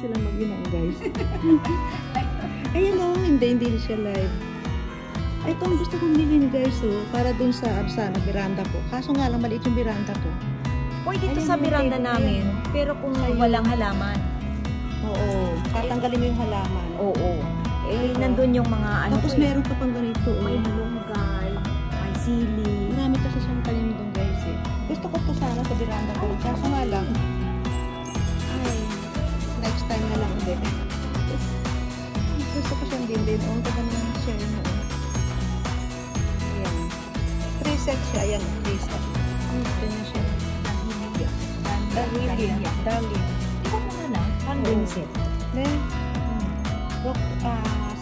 sila mag-inang, guys. Ayun o, hindi siya live. Ay, ito ang gusto kong bilhin, guys, oh, para dun sa Arsana, veranda ko. Kaso nga lang, maliit yung veranda ko. Pwede ito sa veranda namin, pero kung walang halaman. Oo, tatanggalin mo yung halaman. Oo. Eh, nandun yung mga ano. Tapos meron ka pang ganito. May malunggay, may sili. Marami kasi siyang tanim doon, guys, eh. Gusto ko to sana sa veranda ko. Kaso nga lang, ay, next time na lang ulit. Gusto ko siyang din. O, ito ba naman siya yun? Ayan. 3 sets siya. Ayan, 3 sets. Ito na siya. Dahlia. Ito mo na lang. Hanggang set. Then,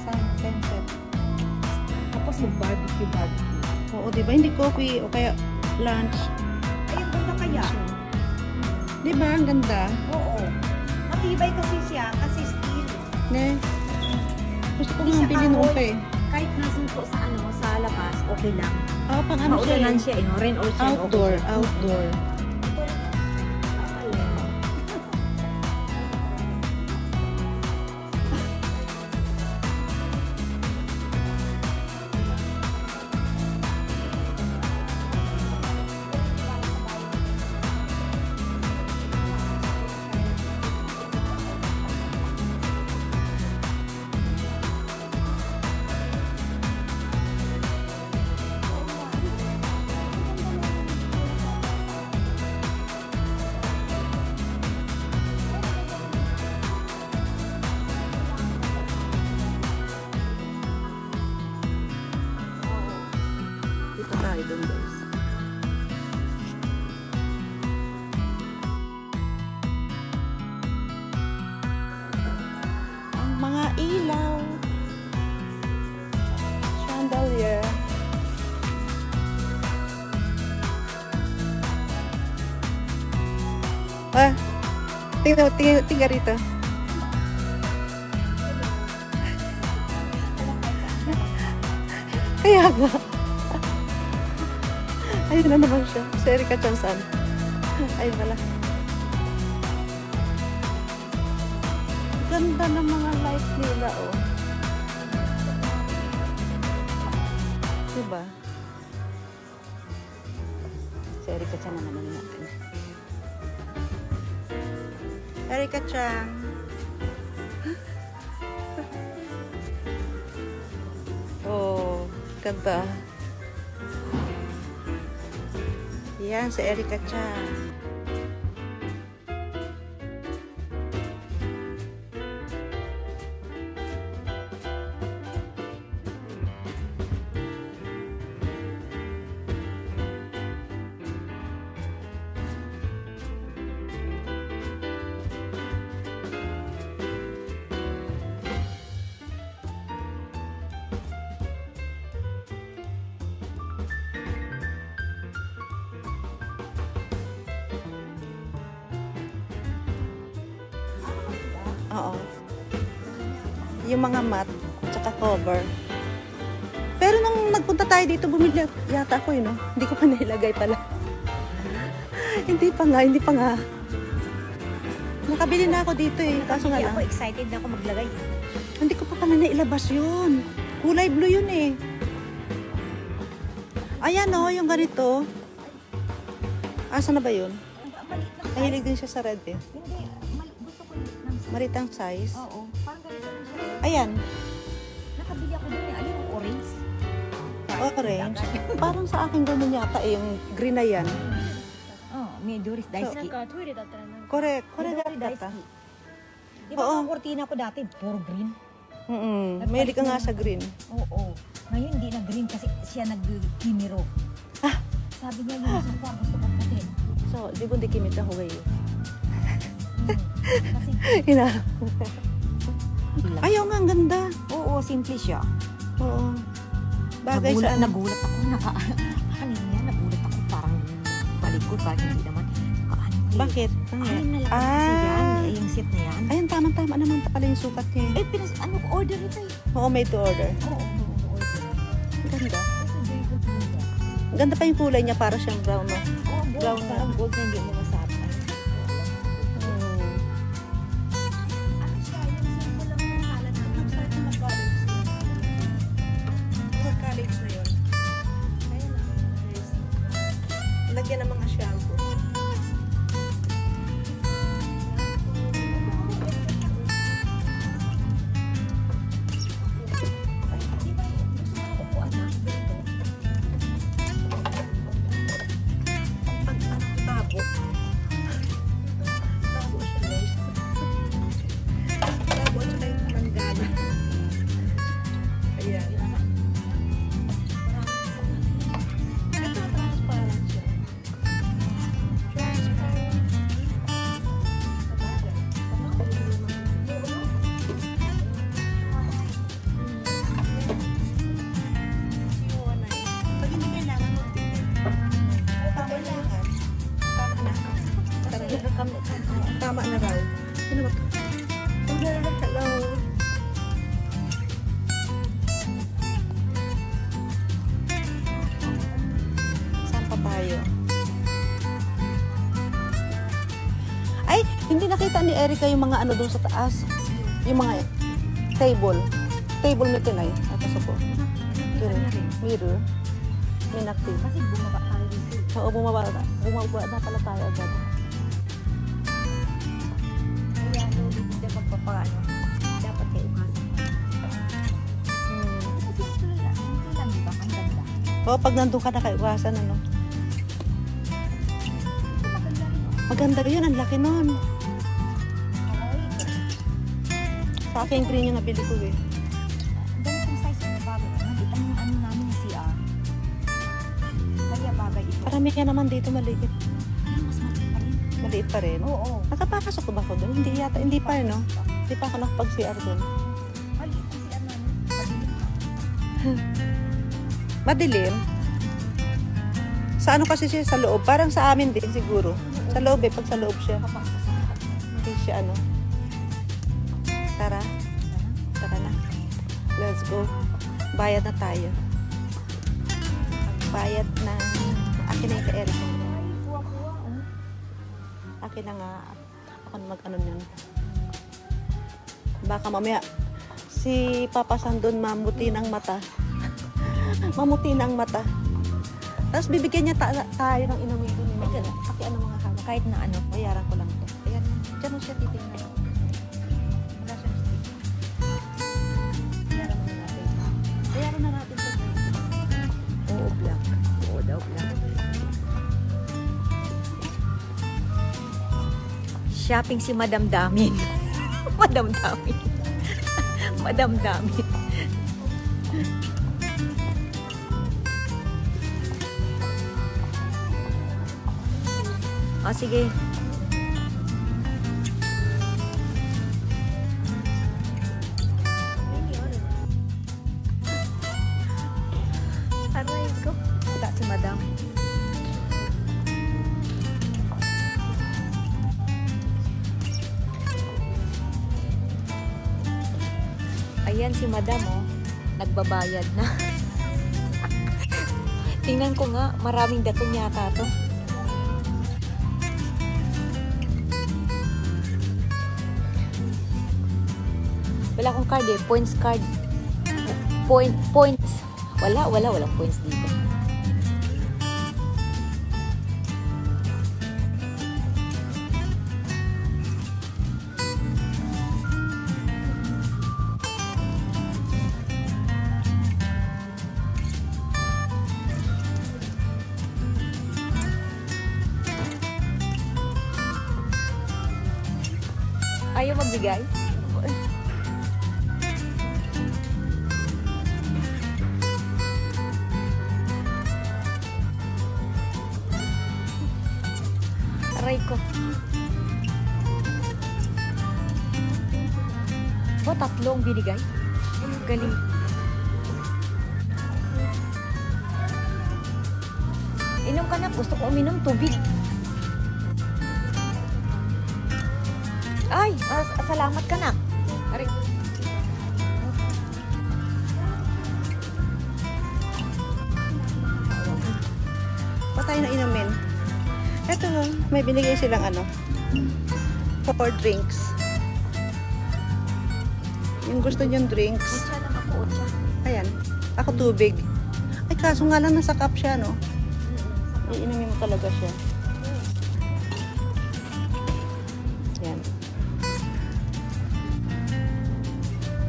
sunset. Tapos yung barbecue. Oo, diba? Hindi coffee o kaya lunch. Ay, ang ganda kaya. Diba? Ang ganda. Oo. Matibay kasi siya, kasi steel. Ne? Gusto ko nga bilhin nung eh. Kahit nasunto sa sa labas, okay lang. Oo, pang ano siya. Maulanan siya, rain or shine. Outdoor. Dito tayo doon, guys. Ang mga ilaw. Chandelier. Ah, tingnan rito. Kaya nga. Ayun na naman siya. Si Erika Chansan. Ayun pala. Ganda ng mga light nila, oh. Diba? Si Erika Chan naman natin. Erika Chan. Oh, ganda. Yan, si Erika Chan. Oo. Yung mga mat, tsaka cover. Pero nung nagpunta tayo dito, bumili yata ako no? Hindi ko pa nailagay pala. Hindi pa nga. Nakabili na ako dito eh. Kaso nga lang. Ako excited na ako maglagay. Hindi ko pa pala nailabas yun. Kulay blue yun eh. Ayan o, yung ganito. Asa na ba yun? Nahilig din siya sa red eh. Hindi. Maritang size. Oo. Parang ganito lang siya. Ayan. Nakabili ako doon eh. Alin yung orange? Orange. Parang sa akin gano'n yata eh. Yung green na yan. Oh, may Doris Daisuke. Correct. Correct data. Di ba ang kortina ko dati? Puro green. Mahilig ka nga sa green. Oo. Ngayon hindi na green kasi siya nag-kimiro. Ah! Sabi niya yung sofa gusto ko puti. So, di ba hindi kimita huwag yun? Kasi Hinarap. Ayaw nga, ang ganda. oo, simple siya. Oo. Bagay sa ano. Nagulat ako. Kanina, nagulat ako. Parang balikod. Parang hindi naman. Bakit? Ayun na lang kasi yan. Yung set na yan. Ayun, tama-tama naman pala yung sukat niya. Eh, order ito eh. Oo, made to order. Oo, order. Ganda. Ganda pa yung kulay niya, para siyang brown, no? Oo, brown na. Gold na hindi mo masarap. Tama na raw. Sino ba? Hello. Saan pa tayo? Ay, hindi nakita ni Erica yung mga ano doon sa taas. Yung mga table. Table na tinay. At sa po. Mirror. Inactive. Kasi bumaba tayo dito. Oo, bumaba na. Bumaba na pala tayo agad. Kaya hindi magpapaano. Dapat kayo umasan. Kasi ito lang, di ba? Ang ganda. Oo, pag nandun ka nakaiwasan, ano? Ito maganda rin. Maganda rin yun. Ang laki nun. Ay, Sa akin, green yung nabili ko eh. ganitong size ng bagay. Ang ano namin yung CR. Kaya bagay ito. Parami ka naman dito maliit. Ay, mas maliit pa rin. Maliit pa rin. Oo. Nakapasok ko ba ako doon? Hindi yata. Hindi pa, no? Hindi pa ako nakapag-CR doon. Maliit ang CR namin. Maliit. Madilim. Sa ano kasi siya? Sa loob. Parang sa amin din siguro. Sa loob eh. Pag sa loob siya. Kapag sa lahat. Hindi siya ano. Tara. Tara na. Let's go. Bayad na tayo. Bayad na. Akin na yung ka-Eric. Ay, kuha-kuha. Akin na nga. Ako na mag-ano yun. Baka mamaya si Papa Sandon mamuti ng mata. Mamuti ng mata. Tapos bibigyan niya tayo ng inumin doon. Paki ano mga hawak. Kahit na ano. Bayaran ko lang to. Ayan. Diyan mo siya titingnan. Wala siyang stick. Bayaran mo na natin. Bayaran na natin to. Oo, black. Oo daw, black. Shopping si Madam Damin. Madam Damin. Madam Damin. O, sige. Aray ko. Wala si Madam. Ayan si Madam, oh. Nagbabayad na. Tingnan ko nga, maraming datong yata to. Wala akong card eh. Points card. Points. Walang points dito. Ayaw magbigay? Aray ko. O, tatlong binigay. Galing. Inom ka na. Gusto ko uminom tubig. Ay, salamat ka na. Aray. Pa tayo na inumin. Ito, may binigay silang ano. 4 drinks. Yung gusto niyong drinks. Otsa lang ako, otsa. Ayan. Ako tubig. Ay, kaso nga lang nasa cup siya, no? Iinumin mo talaga siya. Yan.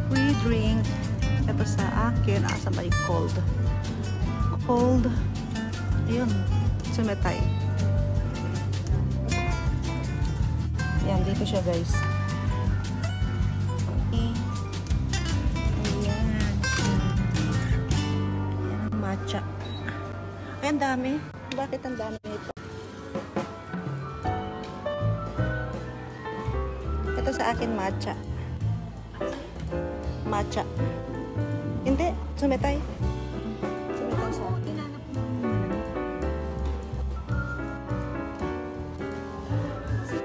Free drink. Ito sa akin. Asa ba yung cold? Cold. Ayun. Sumetay. Yan. Dito siya, guys. Ayan. Ayan. Matcha. Ay, ang dami. Bakit ang dami nito? Ito sa akin, matcha. Matcha. Hindi. Sumetay. Sumetay sa akin. Si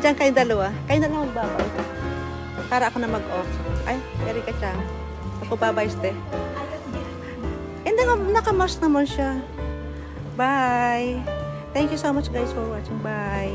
dyan kayong dalawa. Kayo na lang magbabay. Para ako na mag-off. Ay, Erika Chang. Ako babay, ste. Hindi, naka-mask naman siya. Bye. Thank you so much guys for watching. Bye.